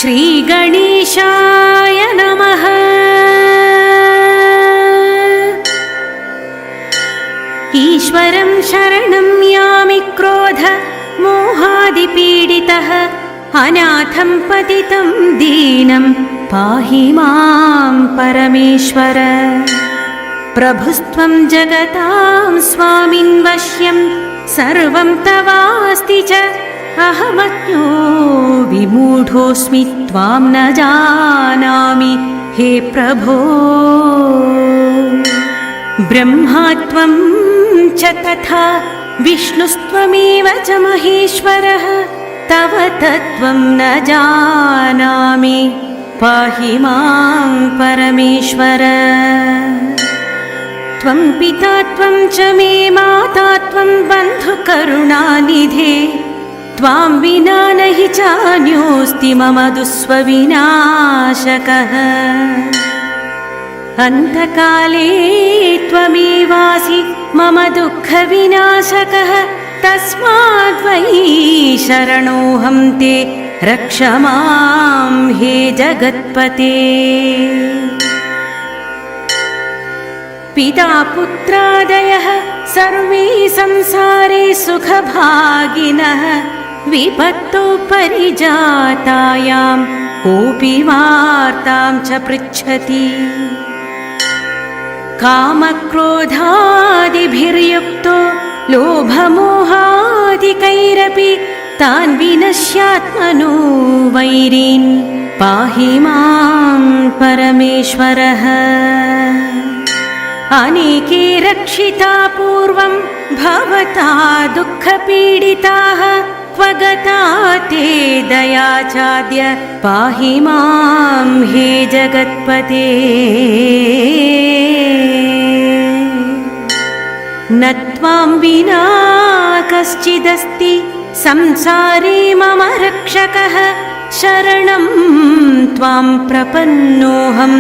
श्रीगणेशाय नमः। ईश्वरं शरणं यामि क्रोध मोहादिपीडितः अनाथं पतितं दीनं पाहि मां परमेश्वर। प्रभुस्त्वं जगतां स्वामिन् वश्यं सर्वं तवास्ति च अहमज्ञो विमूढोऽस्मि त्वां न जानामि हे प्रभो। ब्रह्मा त्वं च तथा विष्णुस्त्वमेव च महेश्वरः तव तत्त्वं न जानामि पाहि मां परमेश्वर। त्वं पिता त्वं च मे माता त्वं बन्धुकरुणानिधे त्वां विना न हि चान्योऽस्ति मम दुःस्वविनाशकः। अन्तकाले त्वमेवासि मम दुःखविनाशकः तस्माद् वै शरणोऽहं ते रक्ष मां हे जगत्पते। पिता पुत्रादयः सर्वे संसारे सुखभागिनः विपत्तौ परिजातायां कोऽपि वार्तां च पृच्छति। कामक्रोधादिभिर्युक्तो लोभमोहादिकैरपि तान् विनश्यात्मनो वैरीन् पाहि मां परमेश्वरः। अनेके रक्षिता पूर्वं भवता दुःखपीडिताः त्वगता ते दयाचाद्य पाहि मां हे जगत्पते। न त्वां विना कश्चिदस्ति संसारे मम रक्षकः शरणं त्वां प्रपन्नोऽहं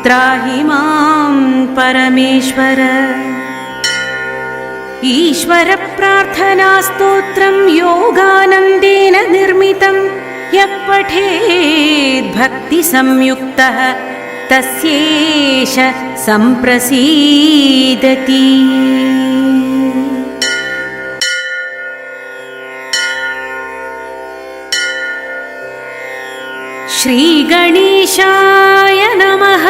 त्राहि मां परमेश्वर। ईश्वर प्रार्थनास्तोत्रं योगानन्देन निर्मितं यः पठेत् भक्तिसंयुक्तः तस्यैष सम्प्रसीदति। श्रीगणेशाय नमः।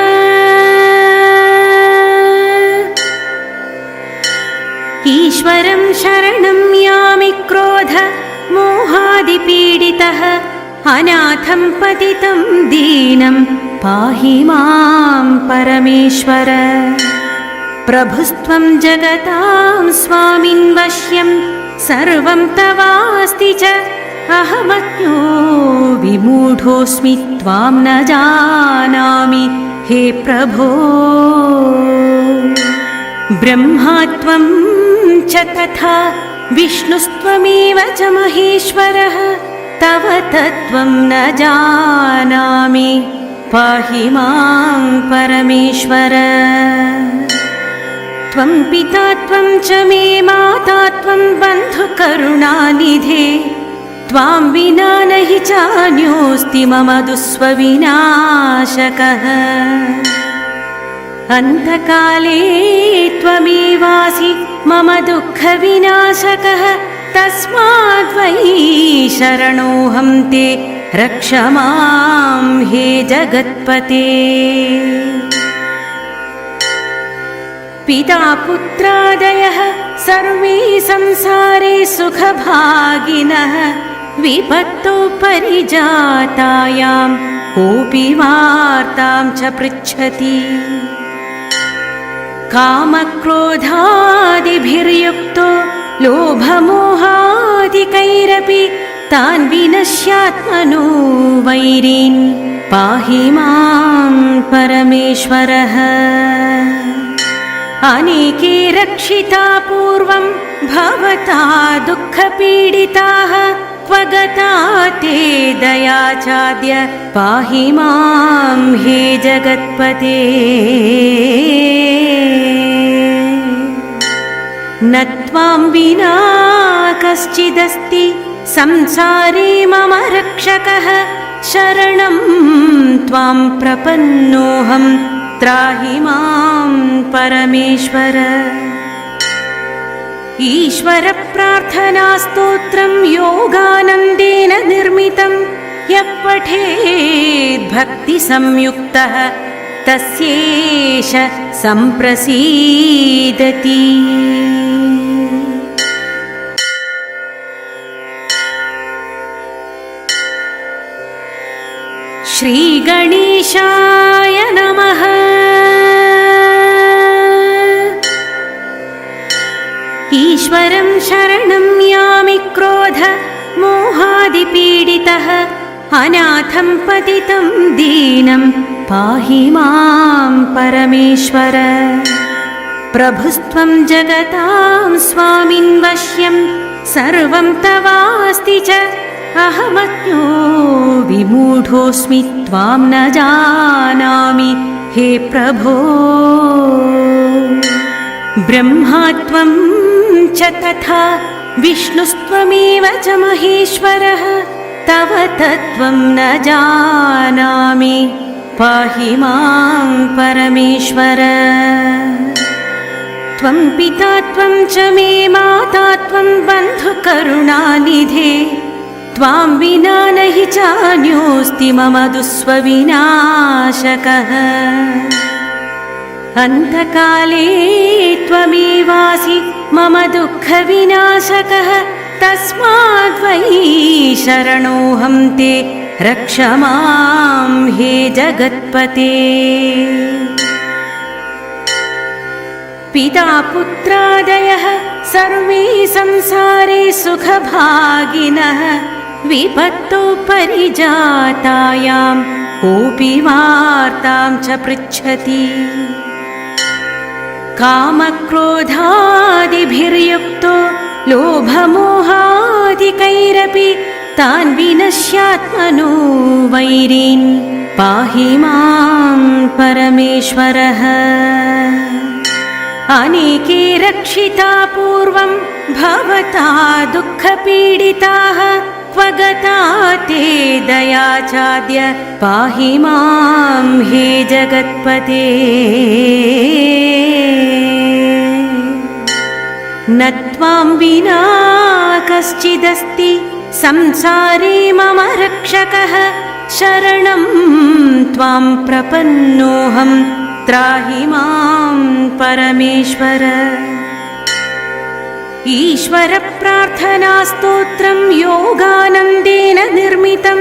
ईश्वरं शरणं यामि क्रोध मोहादिपीडितः अनाथं पतितं दीनं पाहि मां परमेश्वर। प्रभुस्त्वं जगतां स्वामिन् वश्यं सर्वं तवास्ति च अहमज्ञो विमूढोऽस्मि त्वां न जानामि हे प्रभो। ब्रह्मा त्वं च तथा विष्णुस्त्वमेव च महेश्वरः तव तत्त्वं न जानामि पाहि मां परमेश्वर। त्वं पिता त्वं च मे माता त्वं बन्धुकरुणानिधे त्वां विना न हि चान्योऽस्ति मम दुःस्वविनाशकः। अन्तकाले त्वमेवासि मम दुःखविनाशकः तस्माद् वै शरणोऽहं ते रक्ष मां हे जगत्पते। पिता पुत्रादयः सर्वे संसारे सुखभागिनः विपत्तौ परिजातायां कोऽपि वार्तां च पृच्छति। कामक्रोधादिभिर्युक्तो लोभमोहादिकैरपि तान् विनश्यात्मनो वैरीन् पाहि मां परमेश्वरः। अनेके रक्षिता पूर्वं भवता दुःखपीडिताः त्वगता ते दयाचाद्य पाहि मां हे जगत्पते। न त्वां विना कश्चिदस्ति संसारे मम रक्षकः शरणं त्वां प्रपन्नोऽहं त्राहि मां परमेश्वर। ईश्वर प्रार्थनास्तोत्रं योगानन्देन निर्मितं यः पठेत् भक्तिसंयुक्तः तस्येष सम्प्रसीदति। श्रीगणेशाय नमः। ईश्वरं शरणं यामि क्रोध मोहादिपीडितः अनाथं पतितं दीनं पाहि मां परमेश्वर। प्रभुस्त्वं जगतां स्वामिन् वश्यं सर्वं तवास्ति च अहमज्ञो विमूढोऽस्मि त्वां न जानामि हे प्रभो। ब्रह्मा त्वं च तथा विष्णुस्त्वमेव च महेश्वरः तव तत्त्वं न जानामि पाहि मां परमेश्वर। त्वं पिता त्वं च मे माता त्वं बन्धुकरुणानिधे त्वां विना न हि चान्योऽस्ति मम दुःस्वविनाशकः। अन्तकाले त्वमेवासि मम दुःखविनाशकः तस्माद् वै शरणोऽहं ते रक्ष मां हे जगत्पते। पिता पुत्रादयः सर्वे संसारे सुखभागिनः विपत्तौ परिजातायां कोऽपि वार्तां च पृच्छति। कामक्रोधादिभिर्युक्तो लोभमोहादिकैरपि तान् विनश्यात्मनो वैरीन् पाहि मां परमेश्वरः। अनेके रक्षिता पूर्वं भवता दुःखपीडिताः क्व गता ते दया चाद्य पाहि मां हे जगत्पते। न त्वां विना कश्चिदस्ति संसारे मम रक्षकः शरणं त्वां प्रपन्नोऽहं त्राहि मां परमेश्वर। ईश्वर प्रार्थनास्तोत्रं योगानन्देन निर्मितं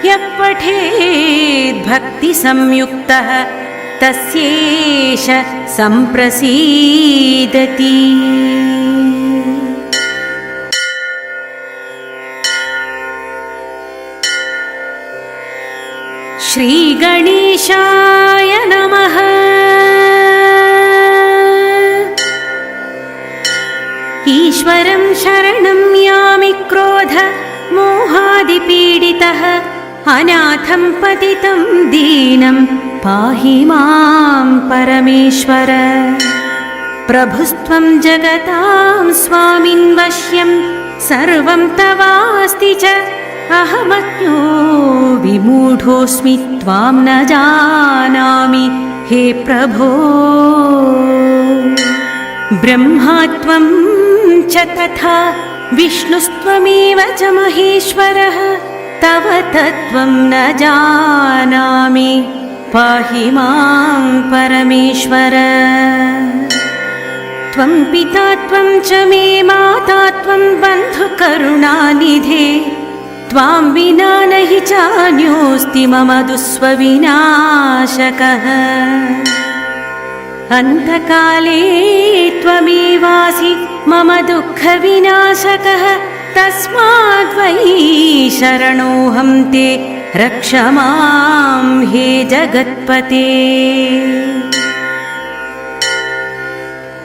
यः पठेत् भक्तिसंयुक्तः तस्येष सम्प्रसीदति। श्रीगणेशाय नमः। ईश्वरं शरणं यामि क्रोध मोहादिपीडितः अनाथं पतितं दीनं पाहि मां परमेश्वर। प्रभुस्त्वं जगतां स्वामिन् वश्यं सर्वं तवास्ति च अहमज्ञो विमूढोऽस्मि त्वां न जानामि हे प्रभो। ब्रह्मा त्वं च तथा विष्णुस्त्वमेव च महेश्वरः तव तत्त्वं न जानामि पाहि मां परमेश्वर। त्वं पिता त्वं च मे माता त्वं बन्धुकरुणानिधे त्वां विना न हि चान्योऽस्ति मम दुःस्वविनाशकः। अन्तकाले त्वमेवासि मम दुःखविनाशकः तस्माद् वै शरणोऽहं ते रक्ष मां हे जगत्पते।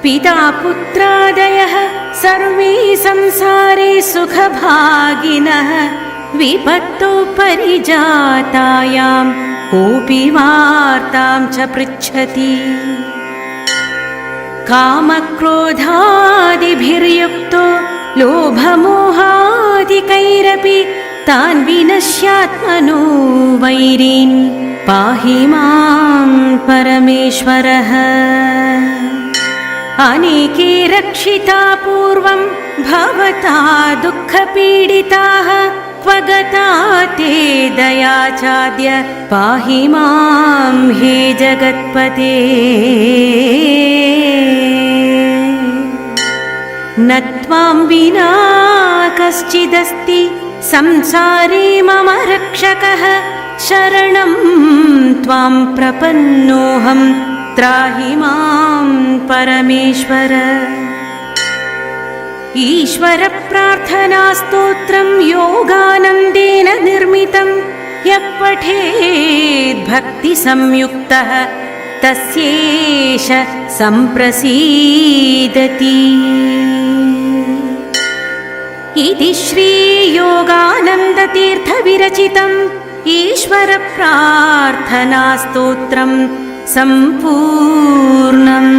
पिता पुत्रादयः सर्वे संसारे सुखभागिनः विपत्तौ परिजातायां कोऽपि वार्तां च पृच्छति। कामक्रोधादिभिर्युक्तो लोभमोहादिकैरपि तान् विनश्यात्मनो वैरीन् पाहि मां परमेश्वरः। अनेके रक्षिता पूर्वं भवता दुःखपीडिताः त्वगता ते दयाचाद्य पाहि मां हे जगत्पते। न त्वां विना कश्चिदस्ति संसारे मम रक्षकः शरणं त्वां प्रपन्नोऽहं त्राहि मां परमेश्वर। ईश्वर प्रार्थनास्तोत्रं योगानन्देन निर्मितं यः पठेत् भक्तिसंयुक्तः तस्यैष सम्प्रसीदति। इति श्रीयोगानन्दतीर्थविरचितम् ईश्वर प्रार्थनास्तोत्रं सम्पूर्णम्।